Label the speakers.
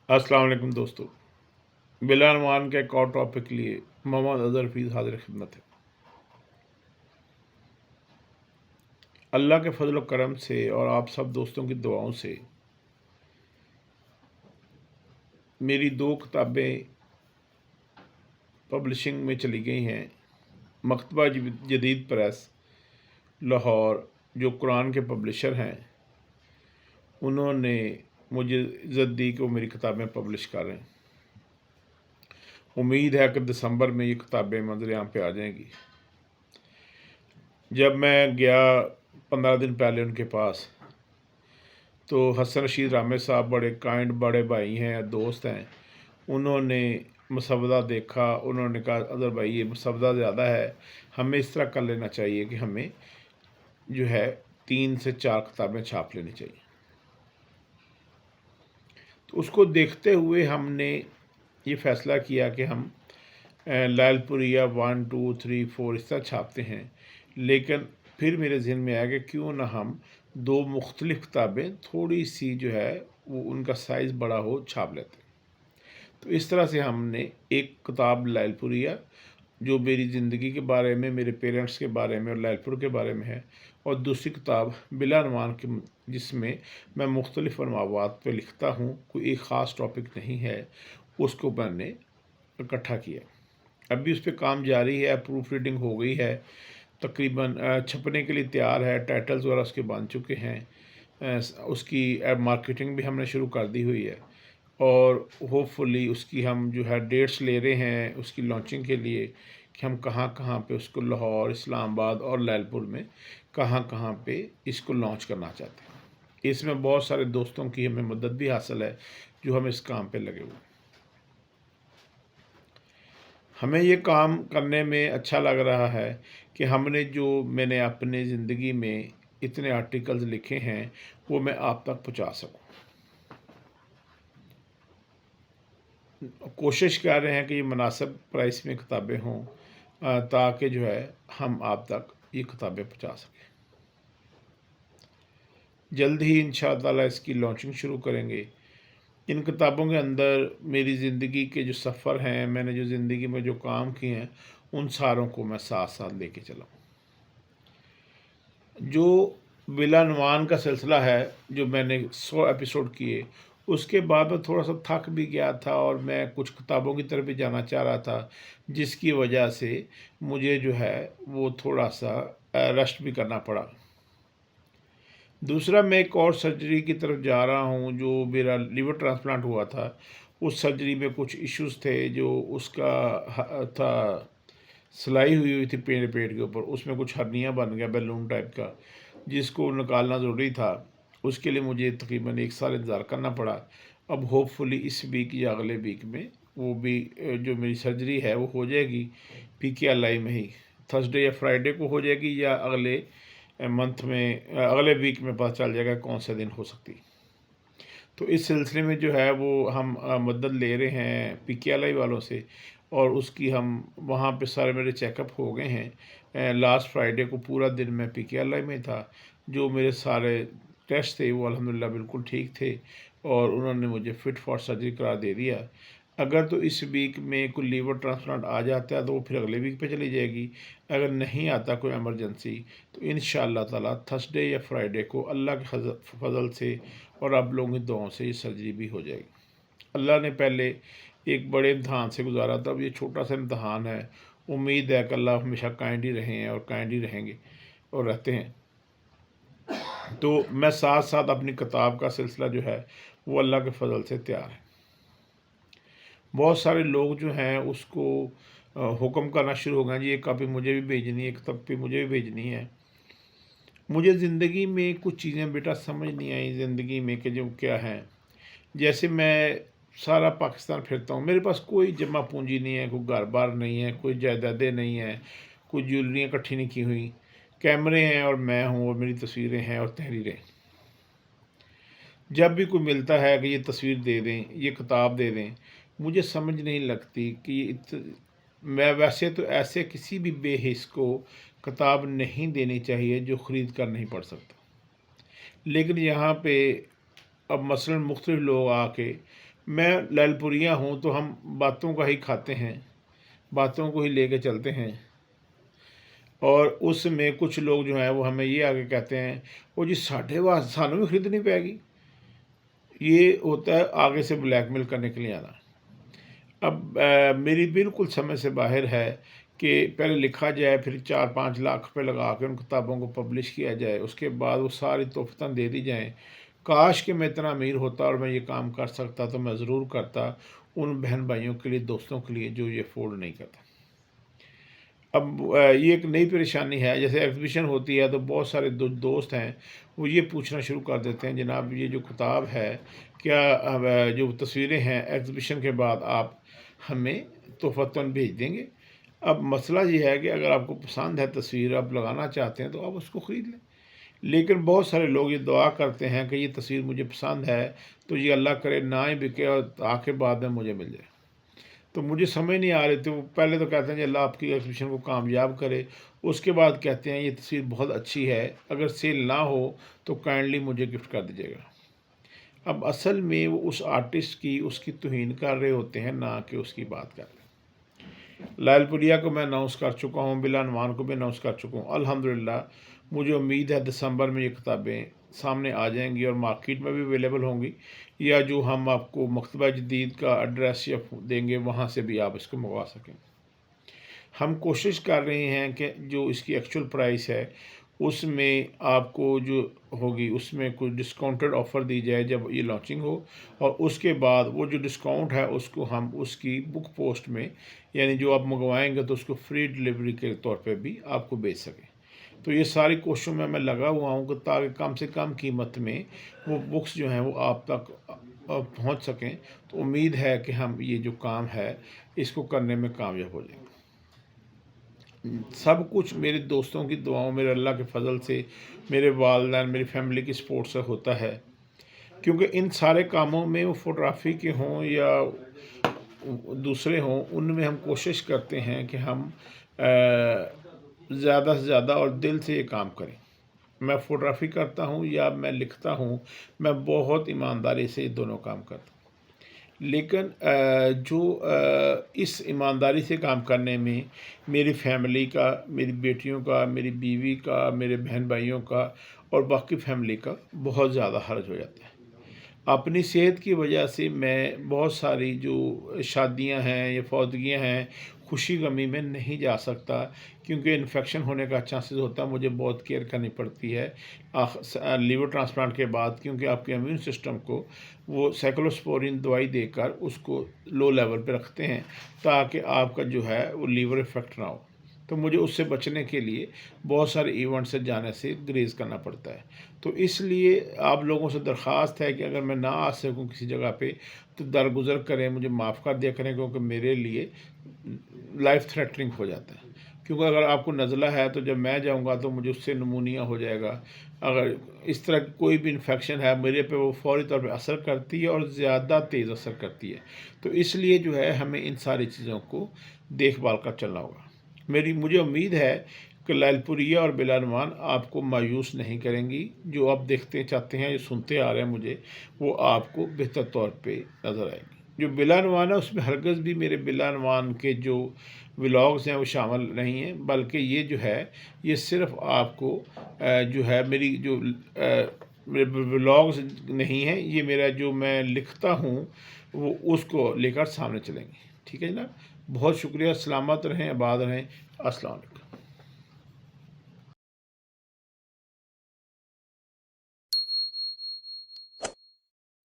Speaker 1: अस्सलाम वालेकुम दोस्तों। बिलानवान के एक और टॉपिक के लिए मोहम्मद अज़हर हफीज़ हाज़िर खिदमत है। अल्लाह के फजल व करम से और आप सब दोस्तों की दुआओं से मेरी दो किताबें पब्लिशिंग में चली गई हैं। मकतबा जदीद प्रेस लाहौर, जो कुरान के पब्लिशर हैं, उन्होंने मुझे इज़्ज़त दी कि वो मेरी किताबें पब्लिश कर रहे हैं। उम्मीद है कि दिसंबर में ये किताबें मंज़िल आम पे आ जाएंगी। जब मैं गया 15 दिन पहले उनके पास, तो हसन रशीद रामे साहब बड़े काइंड, बड़े भाई हैं, दोस्त हैं। उन्होंने मसवदा देखा, उन्होंने कहा अज़हर भाई ये मसवदा ज़्यादा है, हमें इस तरह कर लेना चाहिए कि हमें जो है 3 से 4 किताबें छाप लेनी चाहिए। तो उसको देखते हुए हमने ये फ़ैसला किया कि हम लालपुरिया 1, 2, 3, 4 इस तरह छापते हैं। लेकिन फिर मेरे ज़हन में आया कि क्यों ना हम 2 मुख्तलिफ़ किताबें थोड़ी सी जो है वो उनका साइज़ बड़ा हो छाप लेते हैं। तो इस तरह से हमने एक किताब लालपुरिया, जो मेरी ज़िंदगी के बारे में, मेरे पेरेंट्स के बारे में और लालपुर के बारे में है, और दूसरी किताब बिलानवान की, जिसमें मैं मुख्तलिफ़ मवाद पे लिखता हूँ, कोई एक ख़ास टॉपिक नहीं है, उसको मैंने इकट्ठा किया। अभी उस पर काम जारी है, प्रूफ रीडिंग हो गई है, तकरीबन छपने के लिए तैयार है, टाइटल्स वगैरह उसके बन चुके हैं। उसकी मार्केटिंग भी हमने शुरू कर दी हुई है, और होपफुली उसकी हम जो है डेट्स ले रहे हैं उसकी लॉन्चिंग के लिए, कि हम कहाँ कहाँ पे उसको लाहौर, इस्लामाबाद और लैलपुर में कहाँ कहाँ पे इसको लॉन्च करना चाहते हैं। इसमें बहुत सारे दोस्तों की हमें मदद भी हासिल है जो हमें इस काम पे लगे हुए। हमें ये काम करने में अच्छा लग रहा है कि मैंने अपने ज़िंदगी में इतने आर्टिकल्स लिखे हैं वो मैं आप तक पहुंचा सकूं। कोशिश कर रहे हैं कि ये मुनासिब प्राइस में किताबें हों, ताकि जो है हम आप तक ये किताबें पहुंचा सकें। जल्द ही इंशाअल्लाह इसकी लॉन्चिंग शुरू करेंगे। इन किताबों के अंदर मेरी ज़िंदगी के जो सफ़र हैं, मैंने जो ज़िंदगी में जो काम किए हैं, उन सारों को मैं साथ साथ लेके चला। जो विलानवान का सिलसिला है, जो मैंने 100 एपिसोड किए, उसके बाद मैं थोड़ा सा थक भी गया था और मैं कुछ किताबों की तरफ भी जाना चाह रहा था, जिसकी वजह से मुझे जो है वो थोड़ा सा रेस्ट भी करना पड़ा। दूसरा, मैं एक और सर्जरी की तरफ जा रहा हूँ, जो मेरा लिवर ट्रांसप्लांट हुआ था। उस सर्जरी में कुछ इश्यूज थे, जो उसका था, सिलाई हुई हुई थी पेट पेट के ऊपर, उसमें कुछ हर्निया बन गया बैलून टाइप का, जिसको निकालना ज़रूरी था। उसके लिए मुझे तकरीबन 1 साल इंतज़ार करना पड़ा। अब होपफुली इस वीक या अगले वीक में वो भी जो मेरी सर्जरी है वो हो जाएगी, PKLI में ही। थर्सडे या फ्राइडे को हो जाएगी, या अगले मंथ में, अगले वीक में पता चल जाएगा कौन सा दिन हो सकती। तो इस सिलसिले में जो है वो हम मदद ले रहे हैं PKLI वालों से, और उसकी हम वहाँ पे सारे मेरे चेकअप हो गए हैं। लास्ट फ्राइडे को पूरा दिन मैं PKLI में था। जो मेरे सारे टेस्ट थे वो अल्हम्दुलिल्लाह बिल्कुल ठीक थे, और उन्होंने मुझे फ़िट फॉर सर्जरी करार दे दिया। अगर तो इस वीक में कोई लीवर ट्रांसप्लांट आ जाता है तो वो फिर अगले वीक पे चली जाएगी। अगर नहीं आता कोई एमरजेंसी, तो इंशाअल्लाह ताला थर्सडे या फ्राइडे को अल्लाह के फजल से और आप लोगों की दुआओं से ये सर्जरी भी हो जाएगी। अल्लाह ने पहले एक बड़े इम्तहान से गुजारा था, अब ये छोटा सा इम्तहान है। उम्मीद है कि अल्लाह हमेशा काइंड ही रहे हैं और काइंड ही रहेंगे और रहते हैं। तो मैं साथ साथ अपनी किताब का सिलसिला जो है वो अल्लाह के फजल से तैयार है। बहुत सारे लोग जो हैं उसको हुक्म करना शुरू हो गए, जी एक कापी मुझे भी भेजनी है, एक कापी मुझे भी भेजनी है। मुझे ज़िंदगी में कुछ चीज़ें बेटा समझ नहीं आई ज़िंदगी में कि जो क्या है। जैसे मैं सारा पाकिस्तान फिरता हूँ, मेरे पास कोई जमा पूंजी नहीं है, कोई घर बार नहीं है, कोई जायदादें नहीं हैं, कोई ज्वेलरियाँ इकट्ठी नहीं की हुई। कैमरे हैं और मैं हूँ, और मेरी तस्वीरें हैं और तहरीरें। जब भी कोई मिलता है कि ये तस्वीर दे दें, ये किताब दे दें, मुझे समझ नहीं लगती कि मैं वैसे तो ऐसे किसी भी बेहिस को किताब नहीं देनी चाहिए जो ख़रीद कर नहीं पढ़ सकता। लेकिन यहाँ पे अब मसलन मुख्तलिफ लोग आके میں لالپوریا ہوں تو ہم باتوں کا ہی کھاتے ہیں، باتوں کو ہی لے کے چلتے ہیں، اور اس میں کچھ لوگ جو ہیں وہ ہمیں یہ آگے کہتے ہیں وہ جی ساڈے واسطے سانوں بھی خریدنی پائے گی۔ یہ ہوتا ہے آگے سے بلیک میل کرنے کے لیے آنا۔ اب میری بالکل سمجھ سے باہر ہے کہ پہلے لکھا جائے، پھر 4-5 لاکھ روپے لگا کے ان کتابوں کو پبلش کیا جائے، اس کے بعد وہ ساری تحفتاً دے دی جائیں۔ کاش کہ میں اتنا امیر ہوتا اور میں یہ کام کر سکتا تو میں ضرور کرتا، ان بہن بھائیوں کے لیے، دوستوں کے لیے جو یہ افورڈ نہیں کرتا۔ اب یہ ایک نئی پریشانی ہے، جیسے ایگزیبیشن ہوتی ہے تو بہت سارے دوست ہیں وہ یہ پوچھنا شروع کر دیتے ہیں جناب یہ جو کتاب ہے کیا جو تصویریں ہیں ایگزیبیشن کے بعد آپ ہمیں تحفتاً بھیج دیں گے؟ اب مسئلہ یہ ہے کہ اگر آپ کو پسند ہے تصویر، آپ لگانا چاہتے ہیں تو آپ اس کو خرید لیں، لیکن بہت سارے لوگ یہ دعا کرتے ہیں کہ یہ تصویر مجھے پسند ہے تو یہ اللہ کرے نہ ہی بکے اور آخر بعد میں مجھے مل جائے۔ تو مجھے سمجھ نہیں آ رہی تھی، وہ پہلے تو کہتے ہیں کہ اللہ آپ کی ایگزیبیشن کو کامیاب کرے، اس کے بعد کہتے ہیں یہ تصویر بہت اچھی ہے، اگر سیل نہ ہو تو کائنڈلی مجھے گفٹ کر دیجیے گا۔ اب اصل میں وہ اس آرٹسٹ کی اس کی توہین کر رہے ہوتے ہیں، نہ کہ اس کی بات کر رہے ہیں۔ لائل پوریا کو میں اناؤنس کر چکا ہوں، بلا عنوان کو بھی اناؤنس کر چکا ہوں۔ الحمدللہ مجھے امید ہے دسمبر میں یہ کتابیں سامنے آ جائیں گی اور مارکیٹ میں بھی اویلیبل ہوں گی، یا جو ہم آپ کو مکتبہ جدید کا ایڈریس یا دیں گے وہاں سے بھی آپ اس کو منگوا سکیں۔ ہم کوشش کر رہے ہیں کہ جو اس کی ایکچوئل پرائس ہے اس میں آپ کو جو ہوگی اس میں کچھ ڈسکاؤنٹڈ آفر دی جائے جب یہ لانچنگ ہو، اور اس کے بعد وہ جو ڈسکاؤنٹ ہے اس کو ہم اس کی بک پوسٹ میں، یعنی جو آپ منگوائیں گے تو اس کو فری ڈلیوری کے طور پہ بھی آپ کو بھیج سکیں۔ تو یہ ساری کوششوں میں لگا ہوا ہوں کہ تاکہ کم سے کم قیمت میں وہ بکس جو ہیں وہ آپ تک پہنچ سکیں۔ تو امید ہے کہ ہم یہ جو کام ہے اس کو کرنے میں کامیاب ہو جائیں گے۔ سب کچھ میرے دوستوں کی دعاؤں، میرے اللہ کے فضل سے، میرے والدین، میری فیملی کی سپورٹ سے ہوتا ہے، کیونکہ ان سارے کاموں میں وہ فوٹوگرافی کے ہوں یا دوسرے ہوں، ان میں ہم کوشش کرتے ہیں کہ ہم زیادہ سے زیادہ اور دل سے یہ کام کریں۔ میں فوٹوگرافی کرتا ہوں یا میں لکھتا ہوں، میں بہت ایمانداری سے یہ دونوں کام کرتا ہوں، لیکن جو اس ایمانداری سے کام کرنے میں میری فیملی کا، میری بیٹیوں کا، میری بیوی کا، میرے بہن بھائیوں کا اور باقی فیملی کا بہت زیادہ حرج ہو جاتا ہے۔ اپنی صحت کی وجہ سے میں بہت ساری جو شادیاں ہیں یا فوتگیاں ہیں، خوشی غمی میں نہیں جا سکتا، کیونکہ انفیکشن ہونے کا چانسز ہوتا ہے، مجھے بہت کیئر کرنی پڑتی ہے لیور ٹرانسپلانٹ کے بعد، کیونکہ آپ کے امیون سسٹم کو وہ سائیکلوسپورین دوائی دے کر اس کو لو لیول پہ رکھتے ہیں تاکہ آپ کا جو ہے وہ لیور افیکٹ نہ ہو۔ تو مجھے اس سے بچنے کے لیے بہت سارے ایونٹ سے جانے سے گریز کرنا پڑتا ہے۔ تو اس لیے آپ لوگوں سے درخواست ہے کہ اگر میں نہ آ سکوں کسی جگہ پہ تو درگزر کریں، مجھے معاف کر دیا کریں، کیونکہ میرے لیے لائف تھریٹنگ ہو جاتا ہے۔ کیونکہ اگر آپ کو نزلہ ہے تو جب میں جاؤں گا تو مجھے اس سے نمونیا ہو جائے گا، اگر اس طرح کی کوئی بھی انفیکشن ہے میرے پہ وہ فوری طور پہ اثر کرتی ہے اور زیادہ تیز اثر کرتی ہے۔ تو اس لیے جو ہے ہمیں ان ساری چیزوں کو دیکھ بھال کر چلنا ہوگا۔ مجھے امید ہے کہ لائل پوریا اور بلا عنوان آپ کو مایوس نہیں کریں گی، جو آپ دیکھتے چاہتے ہیں، جو سنتے آ رہے ہیں مجھے، وہ آپ کو بہتر طور پہ نظر آئے گی۔ جو بلا عنوان ہے اس میں ہرگز بھی میرے بلا عنوان کے جو ولاگز ہیں وہ شامل نہیں ہیں، بلکہ یہ جو ہے یہ صرف آپ کو جو ہے میری جو میرے ولاگز نہیں ہیں، یہ میرا جو میں لکھتا ہوں وہ اس کو لے کر سامنے چلیں گے۔ ٹھیک ہے جناب، بہت شکریہ، سلامت رہیں، آباد رہیں، السلام علیکم۔